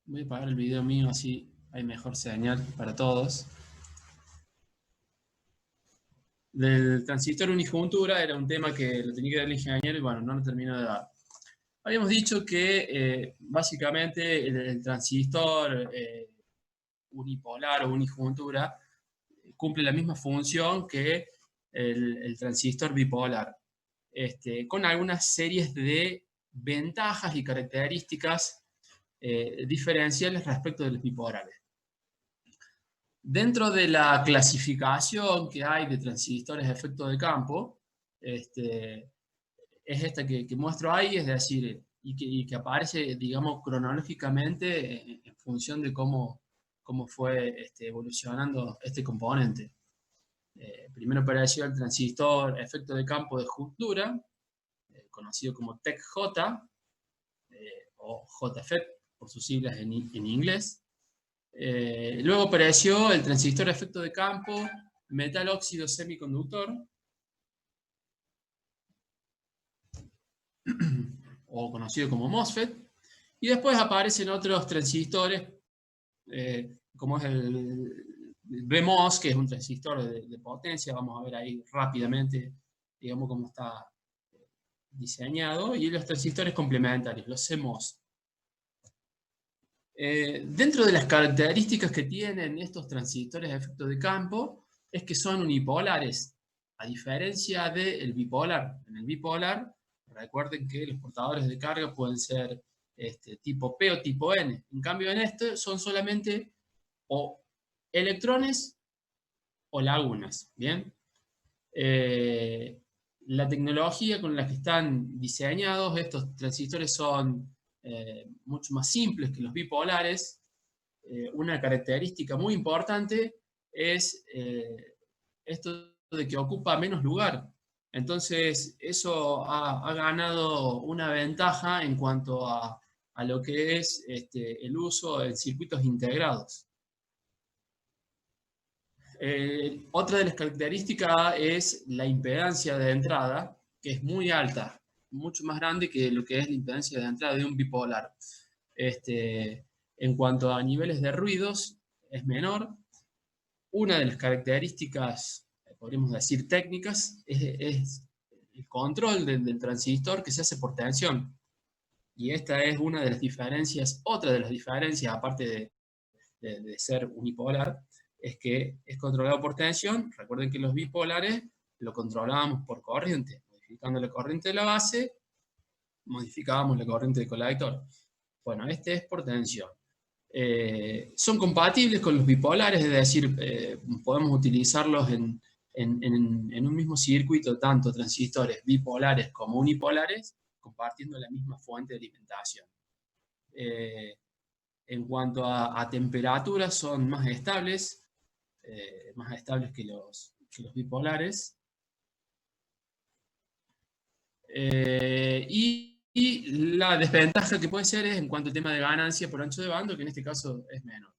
Voy a apagar el video mío, así hay mejor señal para todos. Del transistor unijuntura era un tema que lo tenía que dar el ingeniero y bueno, no lo termino de dar. Habíamos dicho que básicamente el transistor unipolar o unijuntura cumple la misma función que el transistor bipolar, con algunas series de ventajas y características diferenciales respecto de los bipolares. Dentro de la clasificación que hay de transistores de efecto de campo, es esta que muestro ahí, es decir, y que aparece, digamos, cronológicamente en función de cómo fue evolucionando este componente. Primero apareció el transistor efecto de campo de juntura, conocido como TEC-J, o JFET, por sus siglas en inglés. Luego apareció el transistor efecto de campo metal óxido semiconductor, o conocido como MOSFET, y después aparecen otros transistores, como es el BMOS, que es un transistor de potencia. Vamos a ver ahí rápidamente, digamos, cómo está diseñado, y los transistores complementarios, los CMOS. Dentro de las características que tienen estos transistores de efecto de campo, es que son unipolares, a diferencia del bipolar. En el bipolar, recuerden que los portadores de carga pueden ser tipo P o tipo N. En cambio, en este son solamente o electrones o lagunas. ¿Bien? La tecnología con la que están diseñados estos transistores son mucho más simples que los bipolares. Una característica muy importante es esto de que ocupa menos lugar. Entonces, eso ha ganado una ventaja en cuanto a lo que es el uso en circuitos integrados. Otra de las características es la impedancia de entrada, que es muy alta, mucho más grande que lo que es la impedancia de entrada de un bipolar. En cuanto a niveles de ruidos, es menor. Una de las características, podríamos decir técnicas, es el control del transistor, que se hace por tensión. Y esta es una de las diferencias, otra de las diferencias, aparte de ser unipolar, es que es controlado por tensión. Recuerden que los bipolares lo controlábamos por corriente. Modificando la corriente de la base, modificábamos la corriente del colector. Bueno, este es por tensión. Son compatibles con los bipolares, es decir, podemos utilizarlos en un mismo circuito, tanto transistores bipolares como unipolares, compartiendo la misma fuente de alimentación. En cuanto a temperaturas, son más estables que los bipolares. Y la desventaja que puede ser es en cuanto al tema de ganancia por ancho de banda, que en este caso es menor.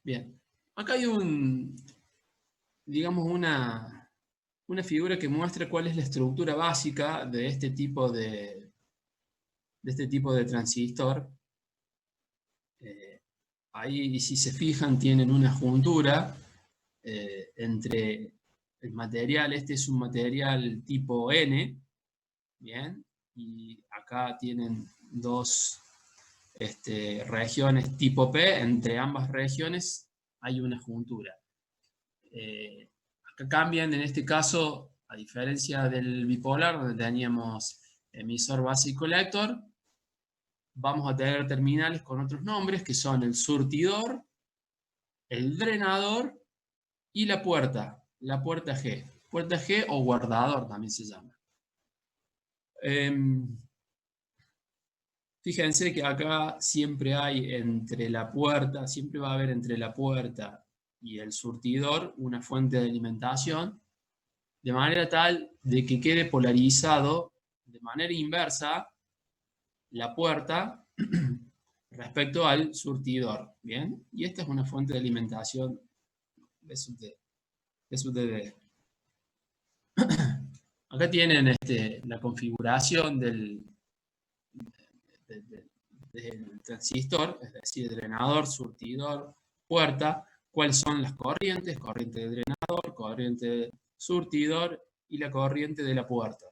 Bien, acá hay digamos una figura que muestra cuál es la estructura básica de este tipo de transistor. Ahí, si se fijan, tienen una juntura entre el material. Este es un material tipo N, ¿bien? Y acá tienen dos regiones tipo P. Entre ambas regiones hay una juntura. Acá cambian, en este caso, a diferencia del bipolar, donde teníamos emisor, base y colector, vamos a tener terminales con otros nombres, que son el surtidor, el drenador y la puerta G. Puerta G o guardador también se llama. Fíjense que acá siempre hay siempre va a haber entre la puerta y el surtidor una fuente de alimentación, de manera tal de que quede polarizado de manera inversa la puerta respecto al surtidor. ¿Bien? Y esta es una fuente de alimentación de su TD. Acá tienen la configuración del transistor, es decir, drenador, surtidor, puerta, cuáles son las corrientes, corriente de drenador, corriente de surtidor y la corriente de la puerta.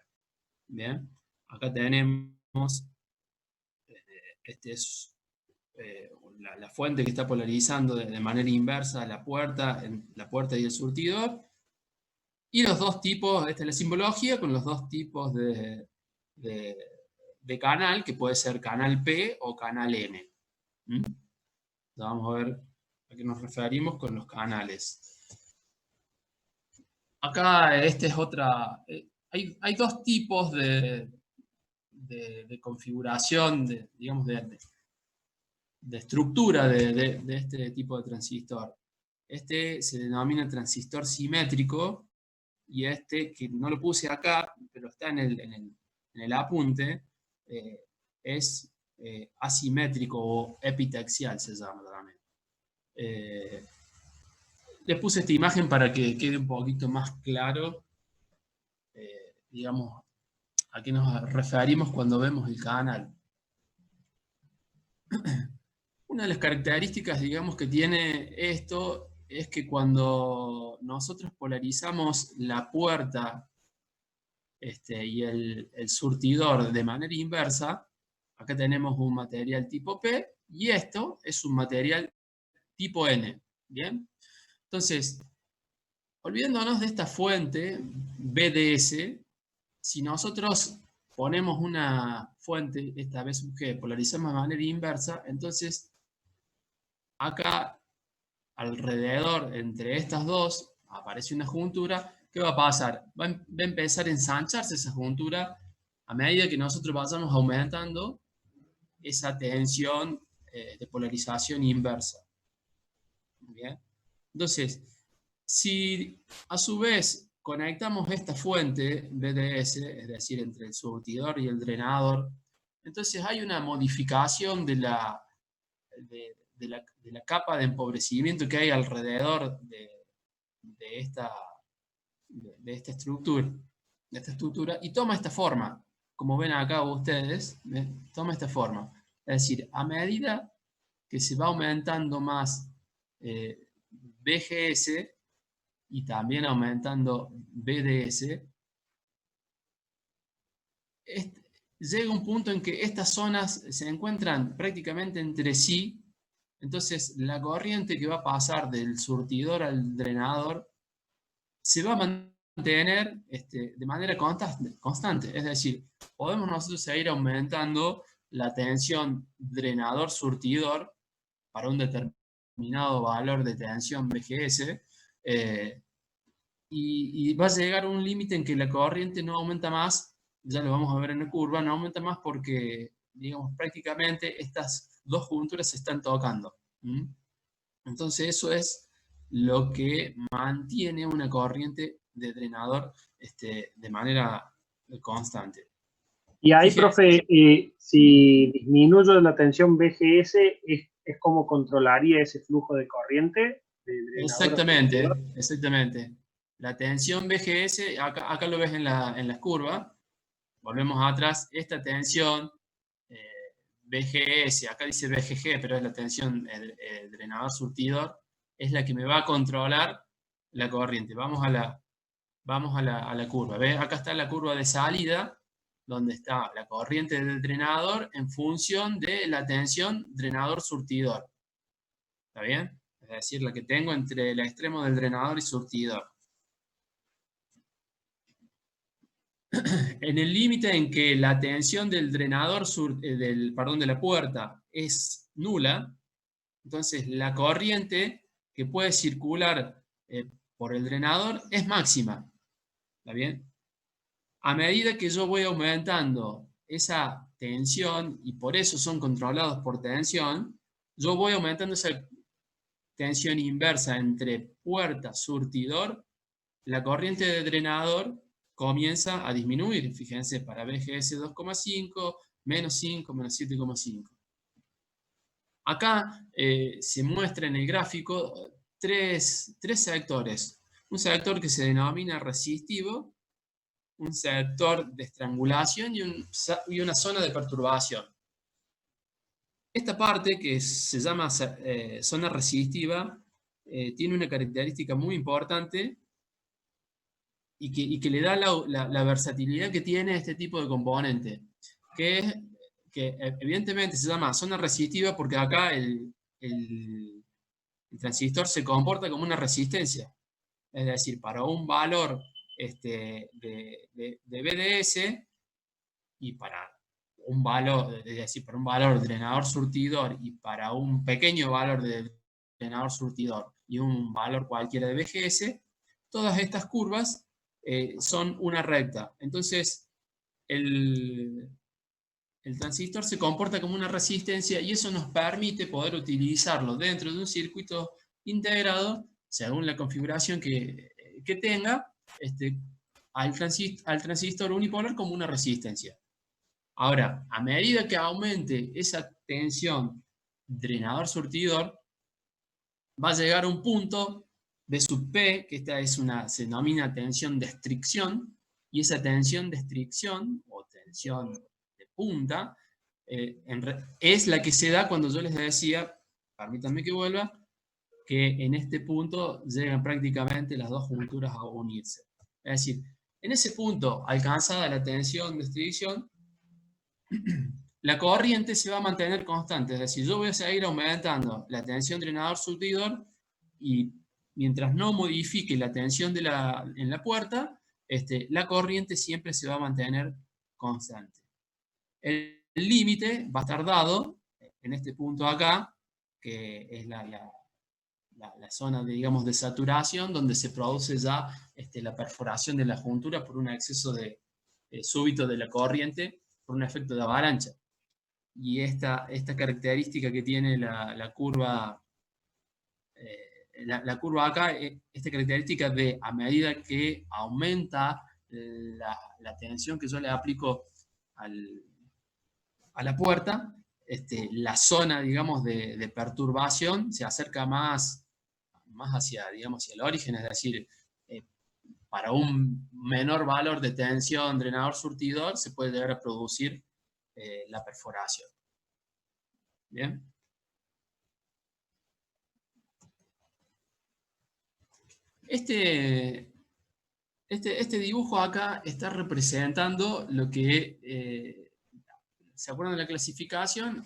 Bien, acá tenemos, este es la fuente que está polarizando de manera inversa la puerta y el surtidor. Y los dos tipos, esta es la simbología con los dos tipos de canal, que puede ser canal P o canal N. ¿Mm? Vamos a ver a qué nos referimos con los canales. Acá es otra... hay dos tipos de configuración, digamos, de estructura de este tipo de transistor. Este se denomina transistor simétrico, y este, que no lo puse acá, pero está en el apunte, es asimétrico o epitaxial, se llama también. Les puse esta imagen para que quede un poquito más claro, digamos, a qué nos referimos cuando vemos el canal. Una de las características, digamos, que tiene esto es que cuando nosotros polarizamos la puerta y el surtidor de manera inversa, acá tenemos un material tipo P y esto es un material tipo N. ¿Bien? Entonces, olvidándonos de esta fuente BDS, si nosotros ponemos una fuente, esta vez que polarizamos de manera inversa, entonces acá alrededor entre estas dos aparece una juntura. ¿Qué va a pasar? Va a empezar a ensancharse esa juntura a medida que nosotros vayamos aumentando esa tensión de polarización inversa. ¿Bien? Entonces, si a su vez conectamos esta fuente BDS, es decir, entre el surtidor y el drenador, entonces hay una modificación de la capa de empobrecimiento que hay alrededor de esta estructura, y toma esta forma. Como ven acá ustedes, toma esta forma. Es decir, a medida que se va aumentando más BGS y también aumentando BDS, llega un punto en que estas zonas se encuentran prácticamente entre sí. Entonces la corriente que va a pasar del surtidor al drenador se va a mantener de manera constante. Es decir, podemos nosotros seguir aumentando la tensión drenador-surtidor para un determinado valor de tensión BGS, y va a llegar a un límite en que la corriente no aumenta más. Ya lo vamos a ver en la curva, no aumenta más porque, digamos, prácticamente estas dos junturas se están tocando. ¿Mm? Entonces eso es lo que mantiene una corriente de drenador de manera constante. Y ahí, Fíjense, profe, si disminuyo la tensión BGS, ¿es como controlaría ese flujo de corriente de drenador a surtidor? exactamente. La tensión BGS, acá lo ves en la curva. Volvemos atrás, esta tensión BGS, acá dice BGG, pero es la tensión drenador-surtidor, es la que me va a controlar la corriente. Vamos a la curva. ¿Ves? Acá está la curva de salida, donde está la corriente del drenador en función de la tensión drenador-surtidor. ¿Está bien? Es decir, la que tengo entre el extremo del drenador y surtidor. En el límite en que la tensión del drenador, de la puerta es nula, entonces la corriente que puede circular por el drenador es máxima. ¿Está bien? A medida que yo voy aumentando esa tensión, y por eso son controlados por tensión, yo voy aumentando esa tensión inversa entre puerta, surtidor, la corriente de drenador comienza a disminuir. Fíjense, para BGS 2,5, menos 5, menos 7,5. Acá se muestra en el gráfico tres sectores. Un sector que se denomina resistivo, un sector de estrangulación y una zona de perturbación. Esta parte, que se llama zona resistiva, tiene una característica muy importante y que le da la versatilidad que tiene este tipo de componente, que es que evidentemente se llama zona resistiva porque acá el transistor se comporta como una resistencia. Es decir, para un valor de BDS y para un valor, es decir, para un valor drenador surtidor y para un pequeño valor de drenador surtidor y un valor cualquiera de BGS, todas estas curvas son una recta. Entonces, el transistor se comporta como una resistencia y eso nos permite poder utilizarlo dentro de un circuito integrado, según la configuración que tenga, al transistor unipolar como una resistencia. Ahora, a medida que aumente esa tensión drenador-surtidor, va a llegar a un punto de sub P, que se denomina tensión de estricción, y esa tensión de estricción, o tensión de punta, es la que se da cuando yo les decía, permítanme que vuelva, que en este punto llegan prácticamente las dos junturas a unirse. Es decir, en ese punto, alcanzada la tensión de estricción, la corriente se va a mantener constante, es decir, yo voy a seguir aumentando la tensión drenador-surtidor y mientras no modifique la tensión en la puerta, la corriente siempre se va a mantener constante. El límite va a estar dado en este punto acá, que es la zona digamos, de saturación, donde se produce ya la perforación de la juntura por un exceso súbito de la corriente, por un efecto de avalancha. Y esta característica que tiene la curva, la curva acá, esta característica de a medida que aumenta la tensión que yo le aplico a la puerta, la zona, digamos, de perturbación se acerca más hacia, digamos, hacia el origen, es decir, para un menor valor de tensión drenador-surtidor se puede llegar a producir la perforación. ¿Bien? Este dibujo acá está representando lo que, ¿se acuerdan de la clasificación?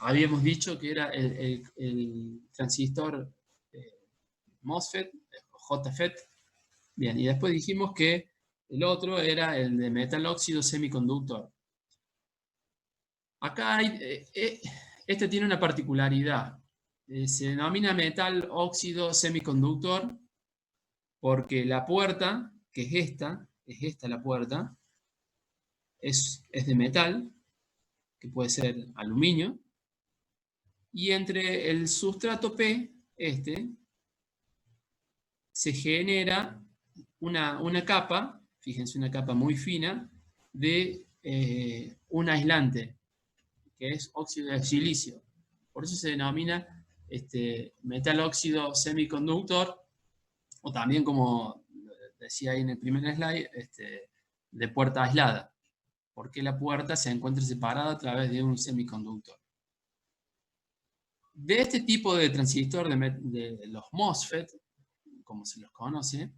Habíamos dicho que era el transistor MOSFET, JFET. Bien, y después dijimos que el otro era el de metal óxido semiconductor. Acá este tiene una particularidad. Se denomina metal óxido semiconductor porque la puerta, que es esta la puerta, es de metal, que puede ser aluminio, y entre el sustrato P, se genera una capa, fíjense, una capa muy fina, de un aislante, que es óxido de silicio. Por eso se denomina metal óxido semiconductor, o también, como decía ahí en el primer slide, de puerta aislada, porque la puerta se encuentra separada a través de un semiconductor. De este tipo de transistor, de los MOSFET, como se los conoce,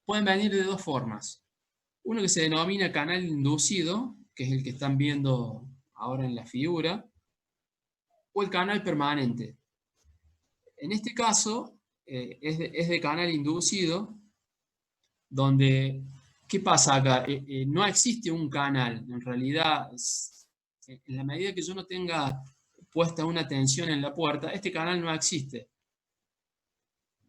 pueden venir de dos formas. Uno que se denomina canal inducido, que es el que están viendo ahora en la figura, o el canal permanente. En este caso, es de canal inducido, donde, ¿qué pasa acá? No existe un canal, en realidad, en la medida que yo no tenga puesta una tensión en la puerta, este canal no existe.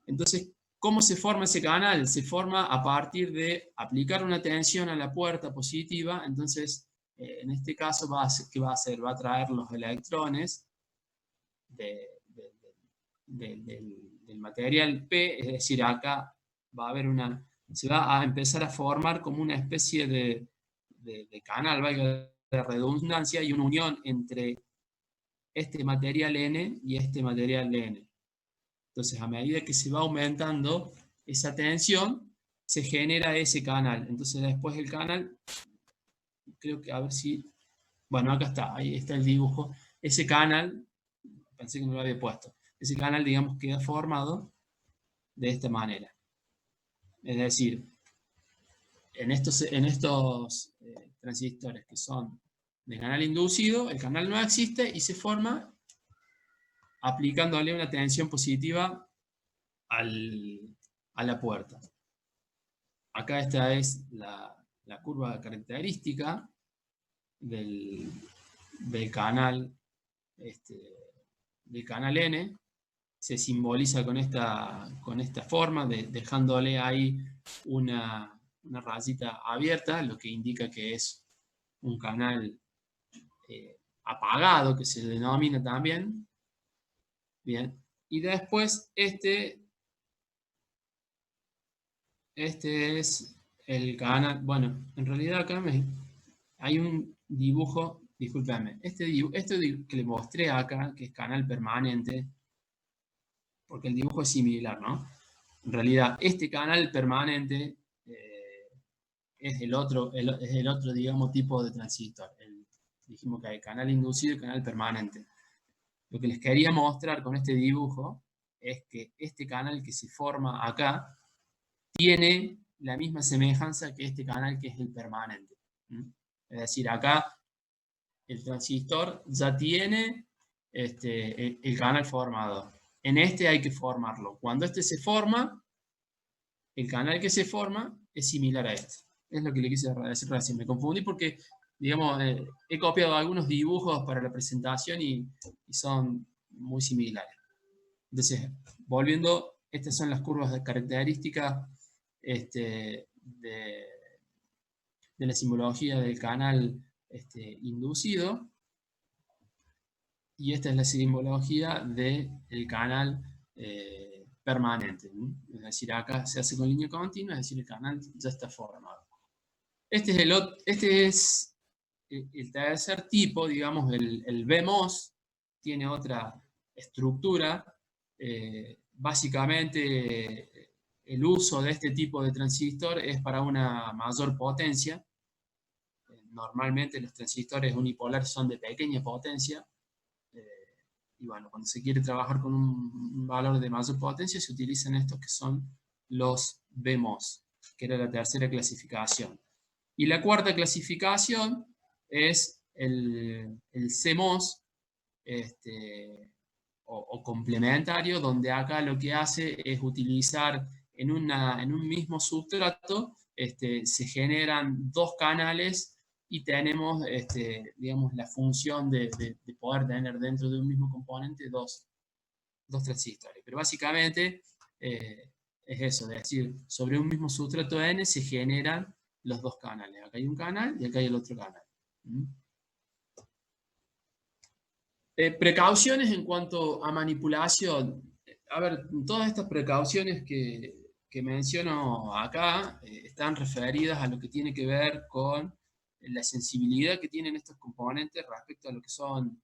Entonces, ¿cómo se forma ese canal? Se forma a partir de aplicar una tensión a la puerta positiva, entonces, en este caso, ¿qué va a hacer? Va a traer los electrones del material P, es decir, acá va a haber se va a empezar a formar como una especie de canal, valga la redundancia, y una unión entre este material N y este material N. Entonces, a medida que se va aumentando esa tensión, se genera ese canal. Entonces después el canal, creo que a ver si, bueno, acá está, ahí está el dibujo. Ese canal, pensé que no lo había puesto, ese canal, digamos, queda formado de esta manera. Es decir, en estos transistores que son de canal inducido, el canal no existe y se forma aplicándole una tensión positiva a la puerta. Acá esta es la curva característica del canal, del canal N. Se simboliza con esta forma, dejándole ahí una rayita abierta, lo que indica que es un canal apagado, que se denomina también. Bien. Y después este es el canal. Bueno, en realidad acá hay un dibujo, discúlpame, esto que le mostré acá, que es canal permanente, porque el dibujo es similar, ¿no? En realidad, este canal permanente es el otro, digamos, tipo de transistor. Dijimos que hay canal inducido y canal permanente. Lo que les quería mostrar con este dibujo es que este canal que se forma acá tiene la misma semejanza que este canal que es el permanente. Es decir, acá el transistor ya tiene el canal formado. En este hay que formarlo. Cuando este se forma, el canal que se forma es similar a este. Es lo que le quise decir recién. Me confundí porque, digamos, he copiado algunos dibujos para la presentación y son muy similares. Entonces, volviendo, estas son las curvas de características de la simbología del canal inducido. Y esta es la simbología del canal permanente, ¿no? Es decir, acá se hace con línea continua, es decir, el canal ya está formado. Este es el tercer tipo, digamos, el BMOS, tiene otra estructura. Básicamente, el uso de este tipo de transistor es para una mayor potencia. Normalmente los transistores unipolares son de pequeña potencia. Y bueno, cuando se quiere trabajar con un valor de mayor potencia, se utilizan estos que son los BMOS, que era la tercera clasificación. Y la cuarta clasificación es el CMOS, o complementario, donde acá lo que hace es utilizar en un mismo sustrato, se generan dos canales y tenemos, digamos, la función de poder tener dentro de un mismo componente dos transistores. Pero básicamente es eso, es decir, sobre un mismo sustrato N se generan los dos canales. Acá hay un canal y acá hay el otro canal. Precauciones en cuanto a manipulación. A ver, todas estas precauciones que menciono acá están referidas a lo que tiene que ver con la sensibilidad que tienen estos componentes respecto a lo que son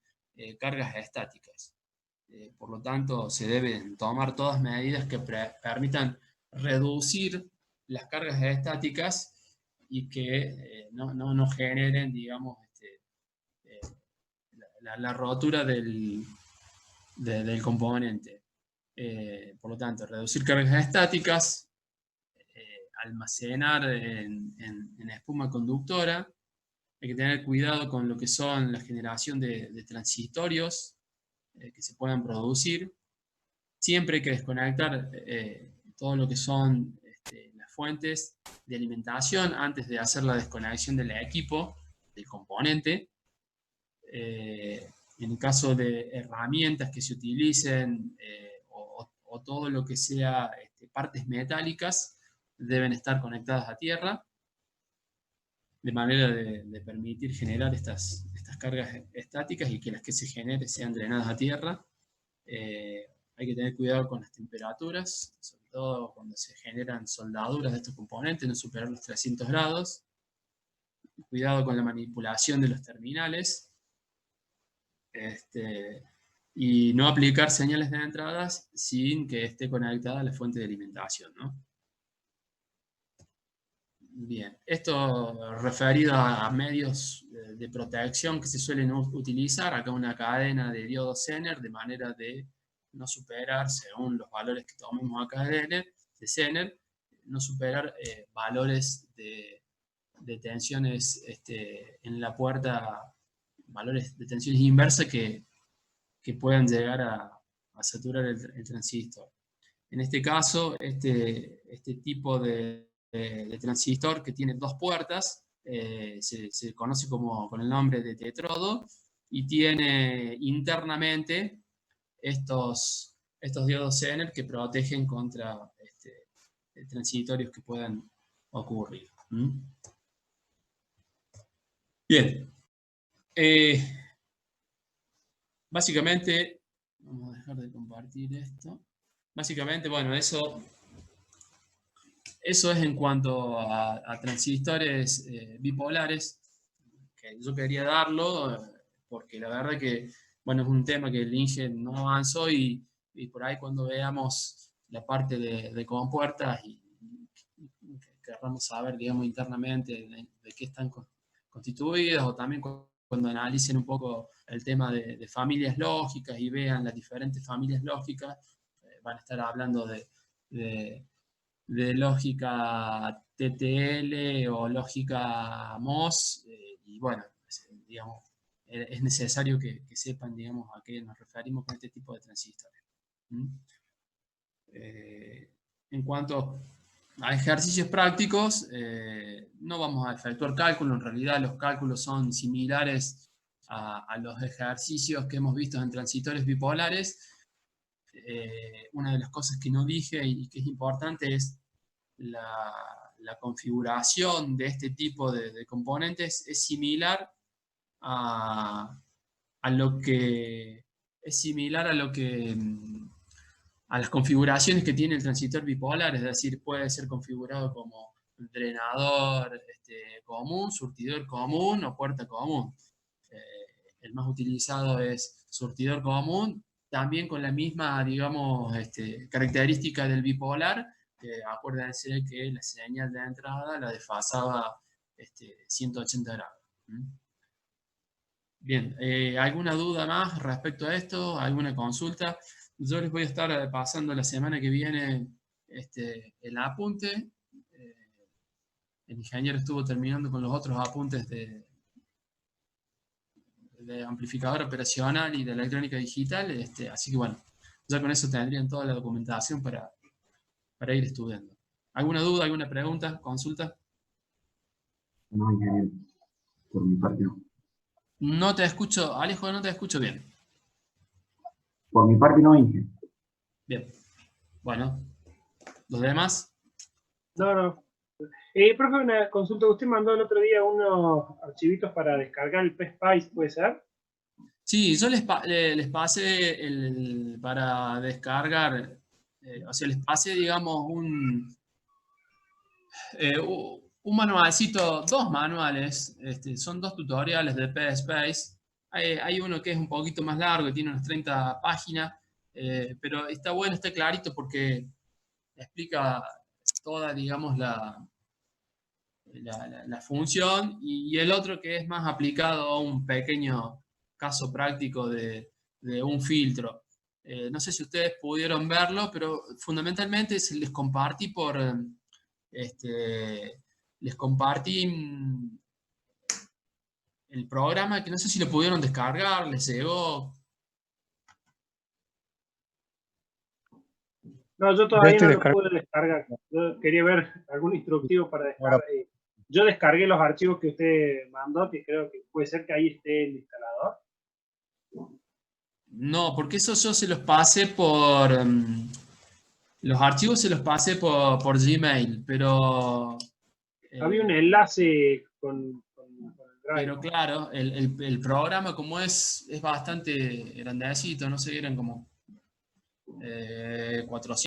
cargas estáticas. Por lo tanto, se deben tomar todas medidas que permitan reducir las cargas estáticas y que no generen, digamos, la rotura del componente. Por lo tanto, reducir cargas estáticas, almacenar en espuma conductora. Hay que tener cuidado con lo que son la generación de transitorios que se puedan producir. Siempre hay que desconectar todo lo que son las fuentes de alimentación antes de hacer la desconexión del equipo, del componente. En el caso de herramientas que se utilicen o todo lo que sea partes metálicas, deben estar conectadas a tierra, de manera de permitir generar estas cargas estáticas y que las que se generen sean drenadas a tierra. Hay que tener cuidado con las temperaturas, sobre todo cuando se generan soldaduras de estos componentes, no superar los 300 grados. Cuidado con la manipulación de los terminales. Y no aplicar señales de entradas sin que esté conectada a la fuente de alimentación, ¿no? Bien, esto referido a medios de protección que se suelen utilizar, acá una cadena de diodo Zener, de manera de no superar, según los valores que tomemos acá de Zener, no superar valores de tensiones en la puerta, valores de tensiones inversas que puedan llegar a saturar el transistor. En este caso, este tipo de transistor que tiene dos puertas se conoce con el nombre de tetrodo y tiene internamente estos diodos Zener que protegen contra transitorios que puedan ocurrir. Bien. Básicamente, vamos a dejar de compartir esto. Básicamente, bueno, eso es en cuanto a transistores bipolares, que yo quería darlo, porque la verdad que, bueno, es un tema que el INGE no avanzó y por ahí cuando veamos la parte de compuertas y querramos saber, digamos, internamente de qué están constituidas, o también cuando analicen un poco el tema de familias lógicas y vean las diferentes familias lógicas, van a estar hablando de lógica TTL o lógica MOS, y bueno, digamos, es necesario que sepan, digamos, a qué nos referimos con este tipo de transistores. En cuanto a ejercicios prácticos, no vamos a efectuar cálculo, en realidad los cálculos son similares a los ejercicios que hemos visto en transistores bipolares. Una de las cosas que no dije y que es importante es la configuración de este tipo de componentes es similar a lo que a las configuraciones que tiene el transistor bipolar, es decir, puede ser configurado como drenador común, surtidor común o puerta común. El más utilizado es surtidor común, también con la misma, digamos, característica del bipolar. Acuérdense que la señal de entrada la desfasaba 180 grados. Bien, ¿alguna duda más respecto a esto? ¿Alguna consulta? Yo les voy a estar pasando la semana que viene el apunte. El ingeniero estuvo terminando con los otros apuntes de amplificador operacional y de electrónica digital, así que bueno, ya con eso tendrían toda la documentación para ir estudiando. ¿Alguna duda, alguna pregunta, consulta? No, ingeniero, por mi parte no. No te escucho, Alejo, no te escucho bien. Por mi parte no, ingeniero. Bien, bueno, ¿los demás? No. Profe, una consulta. Usted mandó el otro día unos archivitos para descargar el PSpice, ¿puede ser? Sí, yo les pasé para descargar, o sea, les pasé, digamos, un manualcito, dos manuales, son dos tutoriales de PSpice. Hay uno que es un poquito más largo, tiene unas 30 páginas, pero está bueno, está clarito porque explica toda, digamos, la función, y el otro que es más aplicado a un pequeño caso práctico de un filtro. No sé si ustedes pudieron verlo, pero fundamentalmente les compartí les compartí el programa, que no sé si lo pudieron descargar, les llegó. No, yo todavía no lo pude descargar. Yo quería ver algún instructivo para descargar. Yo descargué los archivos que usted mandó, que creo que puede ser que ahí esté el instalador. No, porque eso yo se los pasé por... los archivos se los pasé por Gmail, pero... había un enlace con el Drive. Pero claro, el programa como es bastante grandecito, no sé, eran como 400